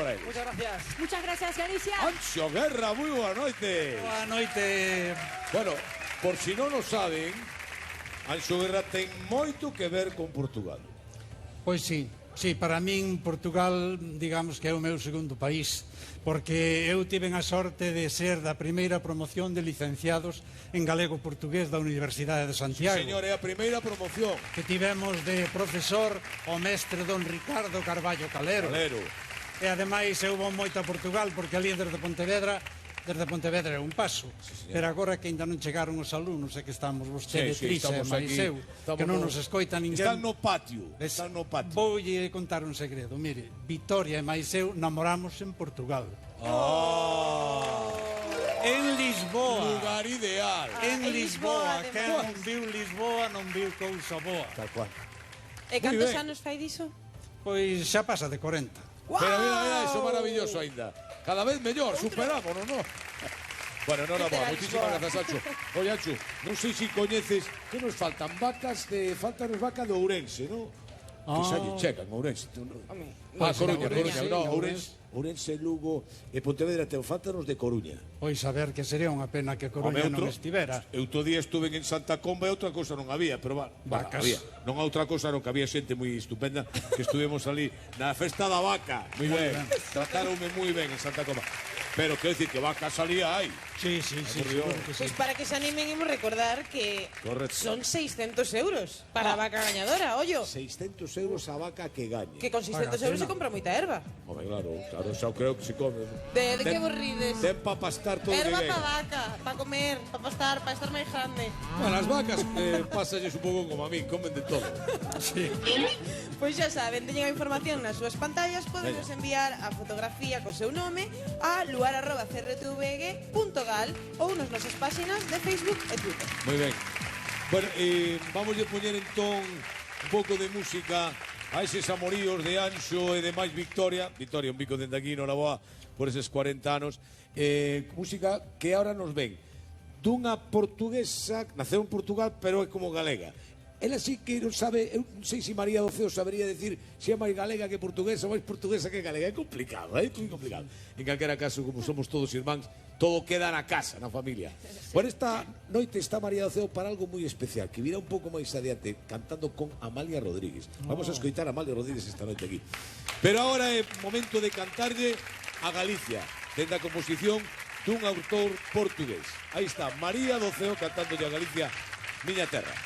Moraes. Muchas gracias. Muchas gracias, Galicia. Anxo Guerra, moi boa noite. Boa noite. Bueno, por si non o saben, Anxo Guerra ten moito que ver con Portugal. Pois sí, para min Portugal, digamos que é o meu segundo país, porque eu tiven a sorte de ser da primeira promoción de licenciados en galego-portugués da Universidade de Santiago. Sí, señor, é a primeira promoción. Que tivemos de profesor o mestre don Ricardo Carballo Calero. E ademais eu vou moito a Portugal porque ali desde Pontevedra é un paso, pero agora que ainda non chegaron os alumnos e que estamos vostede Trisa e máis eu, que non nos escoita ninguén. Están no patio. Voulle contar un segredo, mire, Vitoria e máis eu namoramos en Portugal. En Lisboa. Lugar ideal. En Lisboa, que non viu Lisboa non viu cousa boa. Tal cual. E cantos anos fai diso? Pois xa pasa de 40. Pero mira, iso é maravilloso ainda. Cada vez mellor, superámonos, non? Bueno, non, moitísimas grazas, Anxo. Oye, Anxo, non sei se coñeces que nos faltan vacas de... Faltanos vaca de Ourense, non? Que xa lle checan, Ourense. Coruña, non, Ourense, Lugo e Pontevedra, faltanos de Coruña. Pois a ver, que sería unha pena que Coruña non estivera. Eu outro día estuve en Santa Comba e outra cousa non había, pero vacas. Non a outra cousa non, que había xente moi estupenda que estuvemos ali na festa da vaca. Moi ben, trataronme moi ben en Santa Comba. Pero quero dicir que vacas salía hai. Sí, seguro que sí. Pois para que se animen imos recordar que son 600 euros para a vaca gañadora, ollo. 600 euros a vaca que gañe. Que con 600 euros se compra moita erva. Home, claro, xa creo que se come. De que vos rides? Ten pa pastar todo o que erva gañe. pa vaca, pa comer, pa pastar, pa estar máis grande. Bueno, as vacas pasalles un pouco como a mí, comen de todo. Sí. Pois xa saben, teñen a información nas súas pantallas, podenos enviar a fotografía co seu nome a luar@crtvg.gal ou nas nosas páxinas de Facebook e Twitter. Moi ben. Bueno, vamos a poñer entón un pouco de música a eses amoríos de Anxo e de máis Victoria. Victoria, un bico dende aquí, noraboa por eses 40 anos. Música que ahora nos ven dunha portuguesa, naceu en Portugal, pero é como galega. Ela sí que non sabe, eu non sei se María do Ceo sabería decir se é máis galega que portuguesa ou máis portuguesa que galega. É complicado, moi complicado. En calquera caso, como somos todos irmáns, todo queda na casa, na familia. Por esta noite está María do Ceo para algo moi especial, que virá un pouco máis adiante, cantando con Amalia Rodríguez. Vamos a escoitar a Amalia Rodríguez esta noite aquí. Pero agora é momento de cantarlle a Galicia, dende a composición dun autor portugués. Aí está, María do Ceo cantándolle a Galicia, Miña Terra.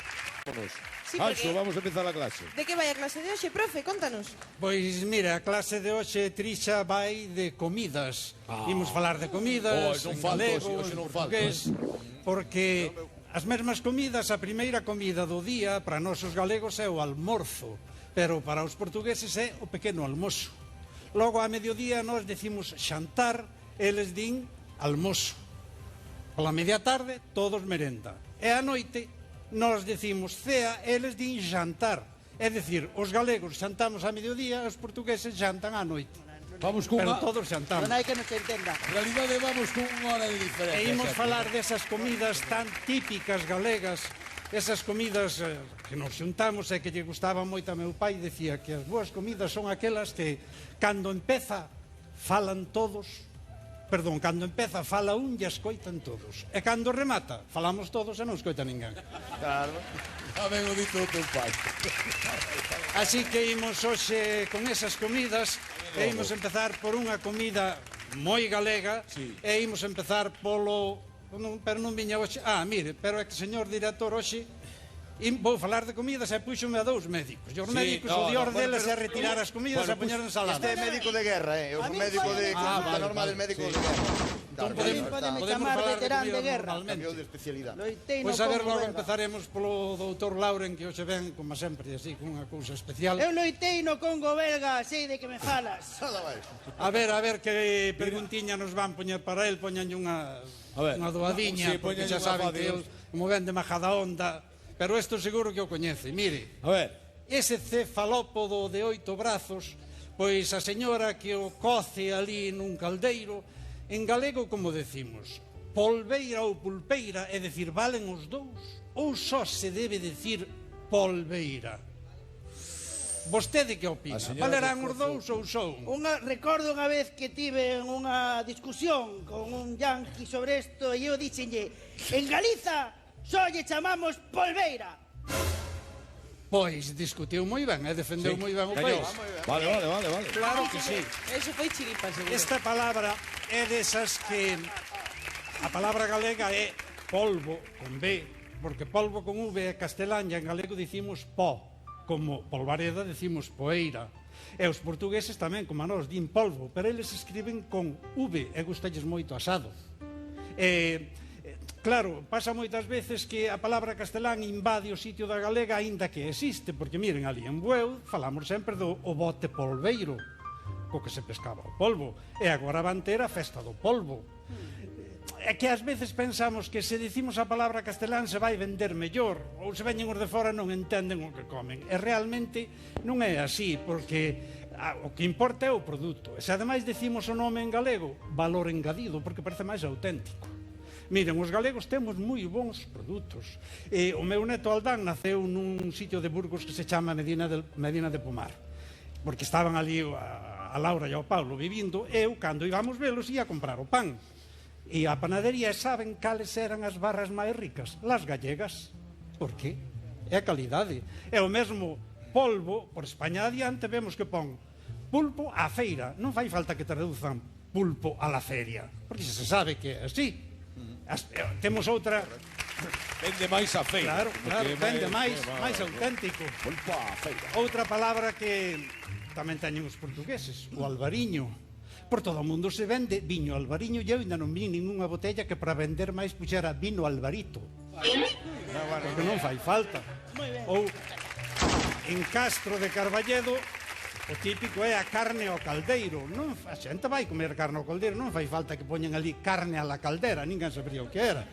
Sí, Anxo, vamos a empezar a clase. De que vai a clase de hoxe, profe? Contanos. Pois mira, a clase de hoxe, Trisha, vai de comidas. Imos falar de comidas, en galego, en portugués, porque as mesmas comidas, a primeira comida do día para nós os galegos é o almorzo, pero para os portugueses é o pequeno almoço. Logo a mediodía nós decimos xantar, eles din almoço. Pola media tarde todos merenda. E a noite nós decimos cea, eles din xantar. É dicir, os galegos xantamos a mediodía, os portugueses xantan á noite. Vamos con pero todos xantamos. Non hai que nos entenda. En realidade vamos con unha hora de diferencia. E imos falar desas comidas tan típicas galegas, esas comidas que nos xuntamos e que lle gustaba moito a meu pai, decía que as boas comidas son aquelas que cando empeza falan todos, perdón, cando empeza fala un e escoitan todos. E cando remata, falamos todos e non escoita ninguén. Claro. A ben o dito do teu pai. Así que imos hoxe con esas comidas e imos empezar por unha comida moi galega e imos empezar polo... pero non viña hoxe... mire, pero é que señor director hoxe vou falar de comidas e puxome a dous médicos. E os médicos, o dior deles é retirar as comidas e poñer ensalada. Este é médico de guerra, eu son médico de consulta normal del médico de guerra. Podemos chamar veterán de guerra. Cambiou de especialidade. Pois a ver, logo empezaremos polo doutor Lauren, que hoxe ven, como sempre, así, con unha cousa especial. Eu loitei no Congo belga, sei de que me falas. A ver, que preguntiña nos van poñer para el, poñanlle unha doadiña, porque xa saben que el, como ven de Majadahonda, pero isto seguro que o coñece. Mire, a ver, ese cefalópodo de 8 brazos, pois a señora que o coce ali nun caldeiro, en galego como decimos, polveira ou pulpeira, é dicir, valen os dous, ou só se debe decir polveira? Vostede que opina? Valerán os dous ou son? Recordo unha vez que tive unha discusión con un yanqui sobre isto e eu dixenlle, en Galiza só lle chamamos polveira. Pois discutiu moi ben, defendeu moi ben o país. Vale. Claro que sí. Eso foi chiripa, seguro. Esta palabra é desas que a palabra galega é polvo con B, porque polvo con V é castelán e en galego dicimos pó, como polvareda decimos poeira. E os portugueses tamén, como a nós, din polvo, pero eles escriben con V e gustalles moito asado. Claro, pasa moitas veces que a palabra castelán invade o sitio da galega aínda que existe, porque miren, ali en Bueu falamos sempre do bote polveiro, co que se pescaba o polvo, e agora van ter a festa do polvo. É que ás veces pensamos que se dicimos a palabra castelán se vai vender mellor, ou se veñen os de fora non entenden o que comen. E realmente non é así, porque o que importa é o produto. E se ademais decimos o nome en galego, valor engadido, porque parece máis auténtico. Miren, os galegos temos moi bons produtos. O meu neto Aldán naceu nun sitio de Burgos que se chama Medina de Pomar, porque estaban ali a Laura e o Paulo vivindo. Eu, cando íbamos velos, ia comprar o pan. E a panadería, saben cales eran as barras máis ricas? Las gallegas. Por qué? É a calidade. É o mesmo polvo, por España adiante, vemos que pon pulpo á feira. Non fai falta que traduzan pulpo a la feria, porque se sabe que é así. Temos outra... Vende máis a feira. Claro, vende máis auténtico. Pulpo á feira. Outra palabra que tamén teñen os portugueses, o albariño. Por todo o mundo se vende viño albariño e eu ainda non vi ninguna botella que para vender máis puxera vino alvarito. Porque non fai falta. Ou en Castro de Carballedo o típico é a carne ao caldeiro. A xente vai comer carne ao caldeiro, non fai falta que poñen ali carne a la caldera, ninguén sabría o que era.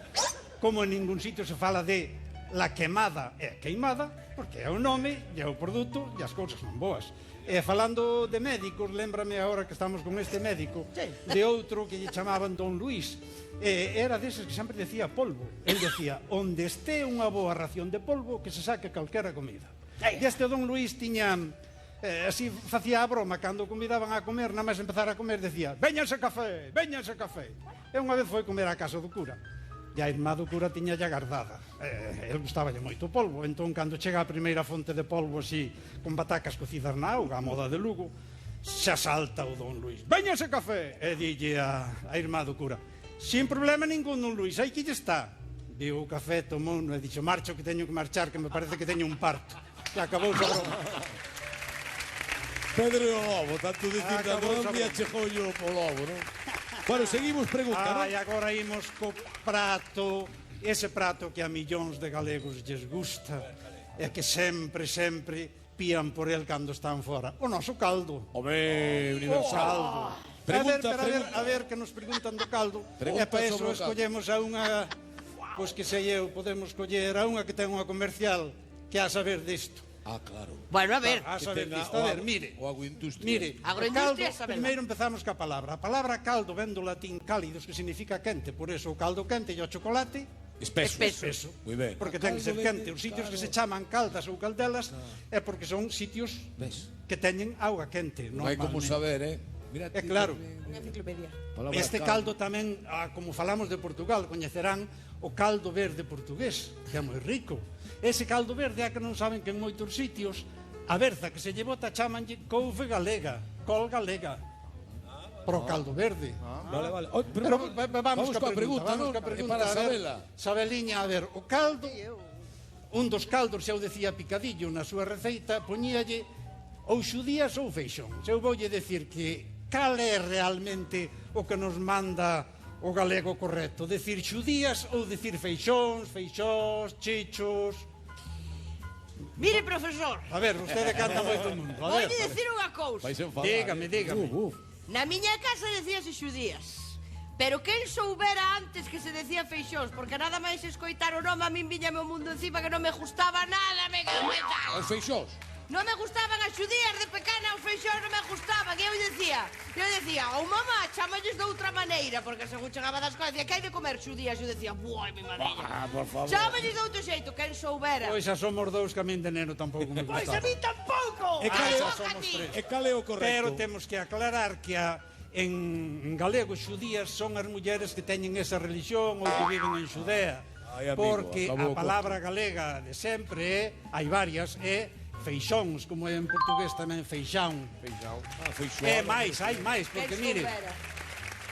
Como en ningún sitio se fala de la quemada, é queimada, porque é o nome, é o produto e as cousas son boas. E falando de médicos, lémbrame agora que estamos con este médico, de outro que lle chamaban Don Luís. Era deses que sempre decía polvo. El decía, onde este unha boa ración de polvo, que se saque calquera comida. E este Don Luís tiña... así facía a broma, cando convidaban a comer, nada máis empezar a comer, decía, véñanse café, véñanse café. E unha vez foi comer á casa do cura. E a irmá do cura tiña ya guardada. El gustaballe moito o polvo, entón, cando chega a primeira fonte de polvo así, con batacas cocidas na auga, a moda de Lugo, xa salta o Don Luís. Véñanse café! E dille a irmá do cura, sin problema ningún, Don Luís, aí que lle está. Viu o café, tomou, e dixo, marcho que teño que marchar, que me parece que teño un parto. E acabou a broma. Pedro e o Lobo, tanto dicir da Colombia chegou o Lobo, non? Bueno, seguimos pregunta, non? E agora imos co prato, ese prato que a millóns de galegos lles gusta, e que sempre pían por el cando están fora. O noso caldo. Home, universal. A ver que nos preguntan do caldo. E para eso escollemos a unha, pois que sei eu, podemos escoller a unha que ten unha comercial que a saber disto. Ah, claro. Bueno, a ver. A saber disto, a ver, mire. O agroindustria. Mire, agroindustria, caldo, primeiro empezamos ca palabra. A palabra caldo ven do latín cálidos, que significa quente. Por eso o caldo quente e o chocolate... Espeso. Muy ben. Porque ten que ser quente. Os sitios que se chaman caldas ou caldelas é porque son sitios que teñen auga quente. Non hai como saber, É claro. Unha enciclopedia. Este caldo tamén, como falamos de Portugal, coñecerán o caldo verde portugués, que é moi rico. Ese caldo verde é que non saben que en moitos sitios a berza que se lle bota chamanlle couve galega, col galega, pro caldo verde. Vale. Pero vamos ca pregunta, non? Para Sabela. Sabeliña, a ver, o caldo, un dos caldos, xa o decía Picadillo na súa receita, poñíalle ou xudías ou feixón. Xa eu voulle decir que cal é realmente o que nos manda o galego correcto, decir xudías ou decir feixóns, chichos. Mire, profesor. A ver, vostede canta moito o mundo. Vou dicir unha cousa. Dígame. Na miña casa decíase xudías, pero que el soubera antes que se decía feixóns, porque nada máis escoitar o nome a min viñame o mundo encima que non me gustaba nada, me cagueta. Os feixóns? Non me gustaban as xudías de pecana, os feixóns non me gustaban. E eu decía, ou mamá, chamalles de outra maneira, porque según chegaba das coisas, decía, que hai de comer xudías? Eu decía, buai, mi madriña. Por favor. Chamalles de outro xeito, quen soubera. Pois xa somos dous que a min de neno tampouco me Pois gustaba. a mí tampouco. pouco. E cal é o correcto? Pero temos que aclarar que en galego xudías son as mulleres que teñen esa religión ou que viven en Xudea. Ai, amigo, Porque a acabou palabra galega de sempre é, hai varias, é feixóns, como é en portugués tamén feixán. Feixoado. É máis, hai máis, porque mire,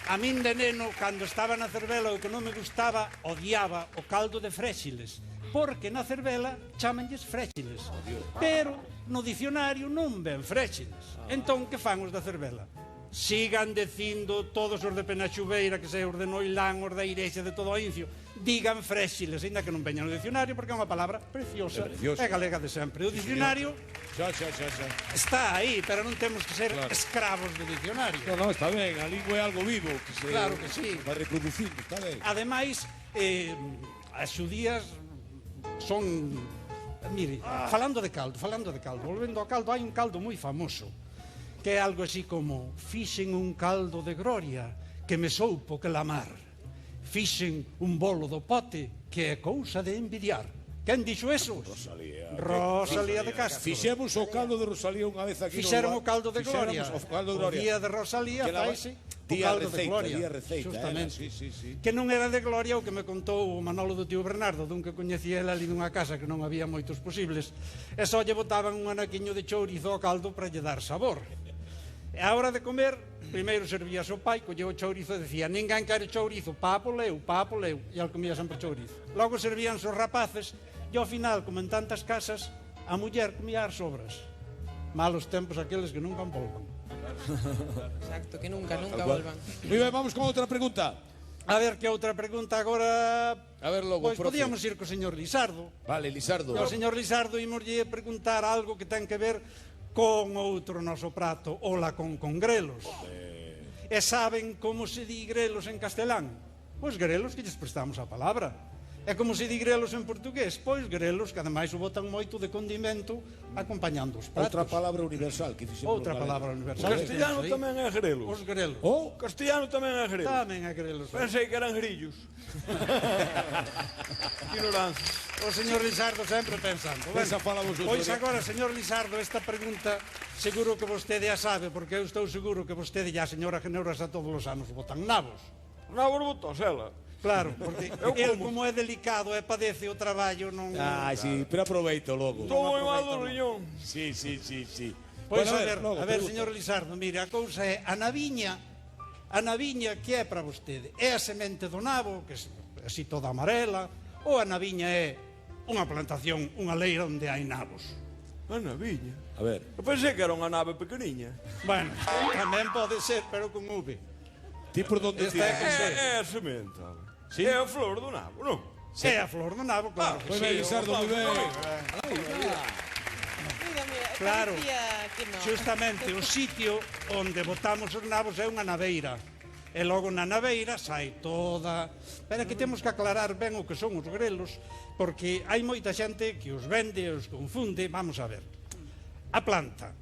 a min de neno, cando estaba na Cervela, o que non me gustaba, odiaba o caldo de fréxiles, porque na Cervela chamanlles fréxiles, pero no dicionario non ven fréxiles. Entón, que fan os da Cervela? Sigan dicindo todos os de Penaxubeira, que se os de Noilán, os da Irexa, de todo o Incio, digan fréxiles, ainda que non veñan no dicionario, porque é unha palabra preciosa, é galega de sempre. O dicionario está aí, pero non temos que ser escravos do dicionario. No, está ben, a lingua é algo vivo que se Claro que sí. va reproducindo, está ben. Ademais, as xudías son... Mire, falando de caldo, volvendo ao caldo, hai un caldo moi famoso, que é algo así como: fixen un caldo de gloria que me soupo que la mar, fixen un bolo do pote que é cousa de envidiar. Quen dixo eso? Rosalía de Castro. Fixemos o caldo de Rosalía unha vez aquí. Fixeron o caldo de gloria. O día de Rosalía faise o caldo de gloria. Día receita, justamente. sí. Que non era de gloria o que me contou o Manolo do tío Bernardo, dun que coñecía ele ali nunha casa que non había moitos posibles, e só lle botaban un anaquiño de chourizo ao caldo para lle dar sabor. E a hora de comer, primeiro servía o pai, colleu o chourizo e decía: ninguén quere chourizo, papo leu, e el comía sempre chourizo. Logo servían os rapaces, e ao final, como en tantas casas, a muller comía as sobras. Malos tempos aqueles que nunca volvan. Exacto, que nunca volvan. Moi ben, vamos con outra pregunta. A ver, que outra pregunta agora... A ver, logo, pois profe. podíamos ir co señor Lisardo. Vale, Lisardo. O señor Lisardo imoslle preguntar algo que ten que ver con outro noso prato, ola con grelos. E saben como se di grelos en castelán? Pois grelos, que lles prestamos a palabra. E como se di grelos en portugués? Pois grelos, que ademais o botan moito de condimento acompañando os pratos. Outra palabra universal que fixemos. Outra palabra universal. O castellano tamén é grelos. Os grelos. O castellano tamén é grelos. Tamén é grelos. Pensei que eran grillos. Ignorancia. O señor Lisardo sempre pensando. Pensa, fala vosotros. Pois agora, señor Lisardo, esta pregunta seguro que vostede a sabe, porque eu estou seguro que vostede e a señora Generosa todos os anos botan nabos. Nabos botos, ela. Claro, porque el como é delicado e padece o traballo non... Sí, pero aproveito logo. Estou moi mal do riñón. Sí. Pois Bueno, a ver, señor Lisardo, mire, a cousa é a naviña, que é para vostede? É a semente do nabo, que é así toda amarela, ou a naviña é unha plantación, unha leira onde hai nabos? A naviña. A ver. Eu pensei que era unha nave pequeniña. Bueno, tamén pode ser, pero con V. Ti por donde Esta é con C. É a sementa. Sí? É a flor do nabo, non? É a flor do nabo, claro. Moi ben, Lisardo, moi ben. Claro, que no. justamente o sitio onde botamos os nabos é unha naveira. E logo na naveira sai toda... Pero que temos que aclarar ben o que son os grelos, porque hai moita xente que os vende, os confunde. Vamos a ver. A planta.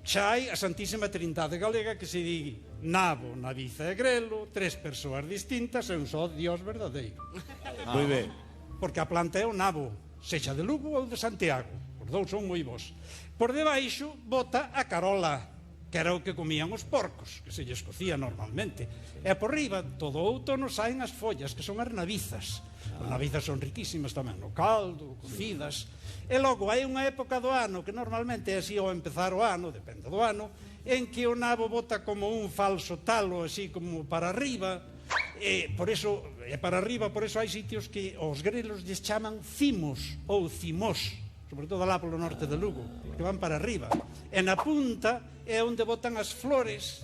Xa hai a Santísima Trindade Galega que se di nabo, naviza e grelo, tres persoas distintas e un só Dios verdadeiro. Moi ben. Porque a planta é o nabo, sexa de Lugo ou de Santiago. Os dous son moi bons. Por debaixo bota a carola, que era o que comían os porcos, que se lles cocía normalmente. E por riba, todo o outono saen as follas, que son as navizas. As navizas son riquísimas tamén, no caldo, cocidas. E logo hai unha época do ano, que normalmente é así ao empezar o ano, depende do ano, en que o nabo bota como un falso talo, así como para arriba, e por eso hai sitios que os grelos lles chaman cimos ou cimós, sobre todo lá polo norte de Lugo, que van para arriba. E na punta é onde botan as flores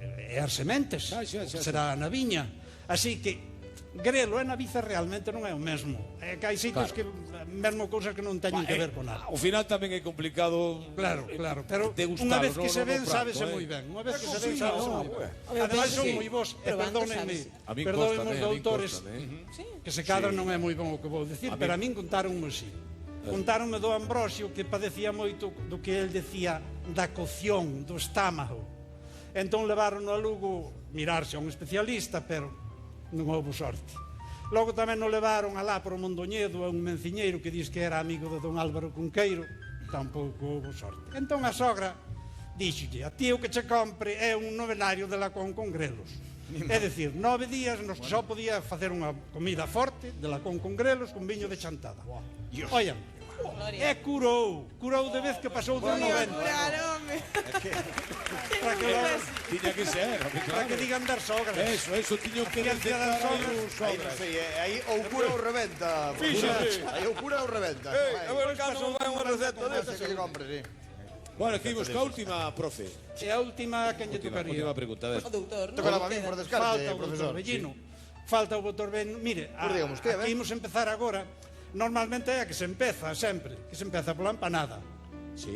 e as sementes, será a naviña. Así que grelo e naviza realmente non é o mesmo. É que hai sitios que mesmo cousas que non teñen que ver con nada. Ao final tamén é complicado. Claro, pero unha vez que se ven, sábese moi ben. Unha vez que se ven, sábese moi ben. Ademais son moi vos, e perdónenme os doutores, que se cadran non é moi bon o que vou dicir, pero a min contáronme así. Contáronme do Ambrosio que padecía moito do que el decía da cocción, do estómago. Entón levaron a Lugo mirarse a un especialista, pero non houve sorte. Logo tamén nos levaron alá por o Mondoñedo a un menciñeiro que diz que era amigo de don Álvaro Cunqueiro, tampouco houve sorte. Entón a sogra díxolle, a ti o que che compre é un novenario de lacón con grelos. É dicir, 9 días nos que só podía facer unha comida forte de lacón con grelos con viño de chantada. Oian, curou de vez que pasou de 90. Tiña que ser, Para que digan dar sogras. Eso, tiño que dar Aí non sei, aí ou cura ou rebenta. Fíxate. Aí ou cura ou rebenta. A ver, cando vai unha receta Ese desa. que lle compre, sí. Bueno, aquí imos ca última, profe. E a última, quen lle tocaría? Última pregunta, a ver. O doutor, Toca a min por descarte, Falta o doutor profesor. Bellino. Falta o doutor Bellino. Mire, Digamos, que, a ver. aquí imos empezar agora. Normalmente é a que se empeza sempre, que se empeza pola empanada.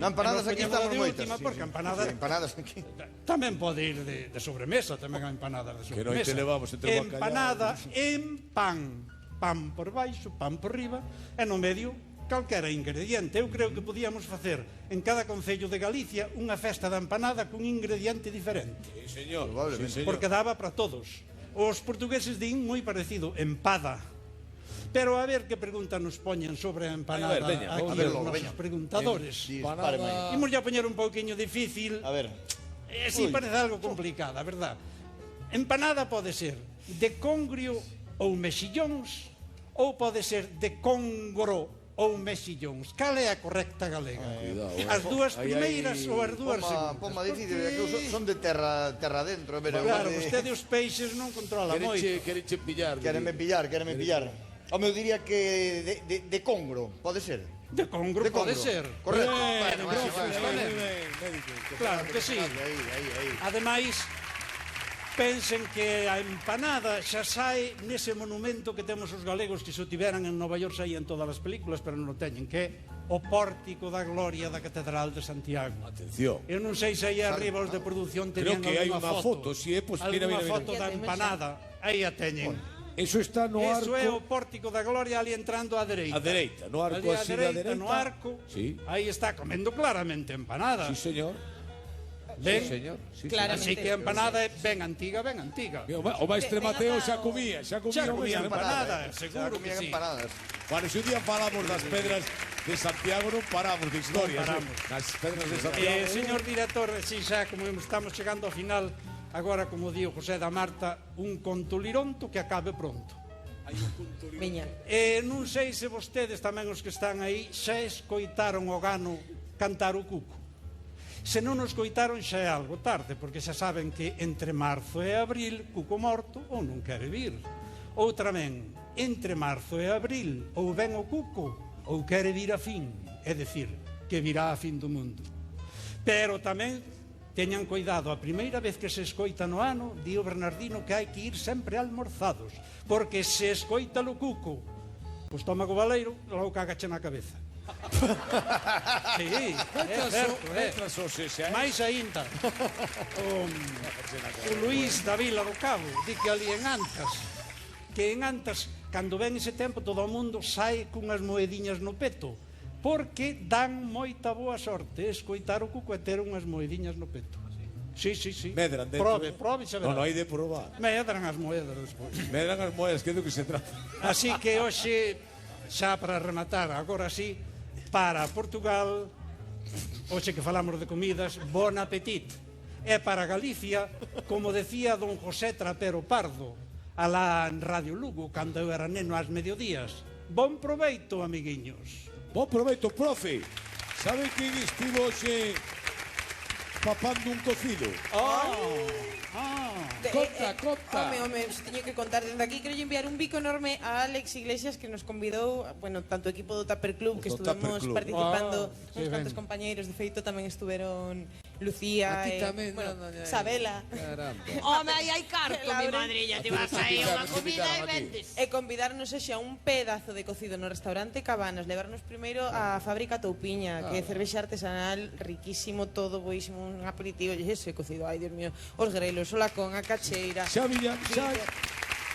Na empanadas E nos aquí poñemos estamos de moitas. última, porque empanadas Empanadas aquí. tamén pode ir de sobremesa, tamén a empanadas de Que sobremesa. noite levamos entre o bacallau. Empanada en pan. Pan por baixo, pan por riba, e no medio calquera ingrediente. Eu creo que podíamos facer en cada concello de Galicia unha festa da empanada cun ingrediente diferente, Sí, señor. Probablemente. Sí, señor. porque daba para todos. Os portugueses din moi parecido, empada. Pero a ver que pregunta nos poñen sobre a empanada. A ver, veña, aquí a ver, os logo, nosos veña. preguntadores. Empanada. Imos ya poñer un pouquiño difícil. A ver. Si parece algo complicada, verdad? Empanada pode ser de congrio ou mexillóns, ou pode ser de congro ou mexillóns. Cal é a correcta galega? As dúas primeiras ou as dúas segundas? Poma difícil, que eu son de terra dentro. Claro, vostede os peixes non controla moito. Quereche pillar. Quérenme pillar. Home, eu diría que de congro, pode ser. De congro De pode congro. ser. Correcto. Claro que sí. Aí. Ademais, pensen que a empanada xa sae nese monumento que temos os galegos que se o tiveran en Nova York saían todas as películas, pero non o teñen, que é o pórtico da gloria da Catedral de Santiago. Atención. Eu non sei se aí arriba os de produción teñen Creo que hai alguna unha foto, si é, pues, mira. Alguna foto da empanada, aí a teñen. Eso está no Eso é o arco. pórtico da gloria ali entrando á dereita. A dereita, no arco Ali á así da dereita. no arco, Sí. aí está comendo claramente empanada. Sí, señor. Ben, Sí, señor. Sí, Claramente. así que a empanada é ben antiga, ben antiga. O maestre Mateo xa comía Xa o comía maestre empanada, Xa seguro que comían sí. empanadas. Bueno, se un día falamos das pedras de Santiago non paramos de historias. Non paramos. Nas pedras de Santiago. Señor director, si xa como estamos chegando ao final, agora como dio José da Marta, un conto lironto que acabe pronto. Veña. Non sei se vostedes tamén os que están aí xa escoitaron o gano cantar o cuco. Se non o escoitaron xa é algo tarde, porque xa saben que entre marzo e abril cuco morto ou non quere vir. Outra ben, entre marzo e abril ou ven o cuco ou quere vir a fin, é dicir, que virá a fin do mundo. Pero tamén teñan cuidado, a primeira vez que se escoita no ano, di o Bernardino que hai que ir sempre almorzados, porque se escoita o cuco, o estómago baleiro, logo cagache na cabeza. Sí, é certo, máis aínda. O Luís da Vila do Cabo di que ali en Antas, cando ven ese tempo, todo o mundo sai cunhas moediñas no peto, porque dan moita boa sorte escoitar o cuco e ter unhas moediñas no peto. Sí. Medran dentro. Prove, xa verá. Non hai de probar. Medran as moedas despois. Medran as moedas, que é do que se trata. Así que hoxe, xa para rematar, agora sí, para Portugal, hoxe que falamos de comidas, bon apetit. E para Galicia, como decía don José Trapero Pardo, alá en Radio Lugo, cando eu era neno ás mediodías, bon proveito, amiguiños. Bon proveito, profe. Sabe que estivo hoxe papando un cocido? Conta. Home, se teño que contar dende aquí. Quero enviar un bico enorme a Alex Iglesias, que nos convidou, bueno, tanto o equipo do Tupper Club, que Do Tupper estuvemos Club. participando, Sí, uns cantos ben. compañeiros, de feito tamén estuveron Lucía, Aquí tamén, bueno, doña Eva. Sabela. Caramba. Home, aí hai carto, mi Lauren. madriña, te vas aí a unha comida e vendes. E convidarnos hoxe a un pedazo de cocido no restaurante Cabanas, levarnos primeiro á fábrica Toupiña, que é cervexa artesanal, riquísimo, todo boísimo, un aperitivo, e ese cocido, ai, Dios mío, os grelos, o lacón, a cacheira. Xa viña, xa...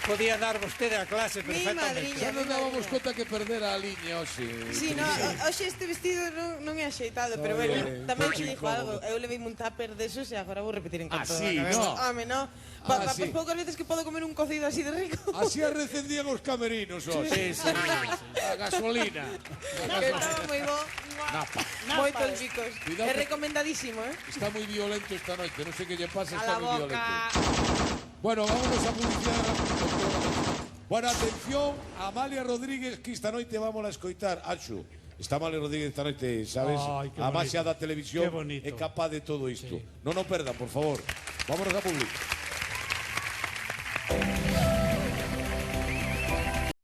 Podía dar vostede a clase Mi perfectamente. madriña. Xa non dábamos conta que perdera a liña, hoxe. Sí, no, hoxe este vestido non é axeitado, pero bueno, tamén te digo algo, eu levei un tupper desos e agora vou repetir en canto sí, da cabeza. no. Home, no. Sí. Poucas veces que podo comer un cocido así de rico. Así a recendían os camerinos, hoxe. Sí, sí. A gasolina. Que estaba moi bo. Napa. Moitos bicos. Cuidado É que- recomendadísimo, Está moi violento esta noite, non sei que lle pasa, A está la moi boca. violento. Bueno, vámonos a publicidade rapidito. Bueno, atención, Amalia Rodríguez, que esta noite vamos a escoitar. Anxo, está Amalia Rodríguez esta noite, sabes? Ai, que A bonito. máxia da televisión Que bonito. é capaz de todo isto. Non o perdan, por favor. Vámonos a publicar.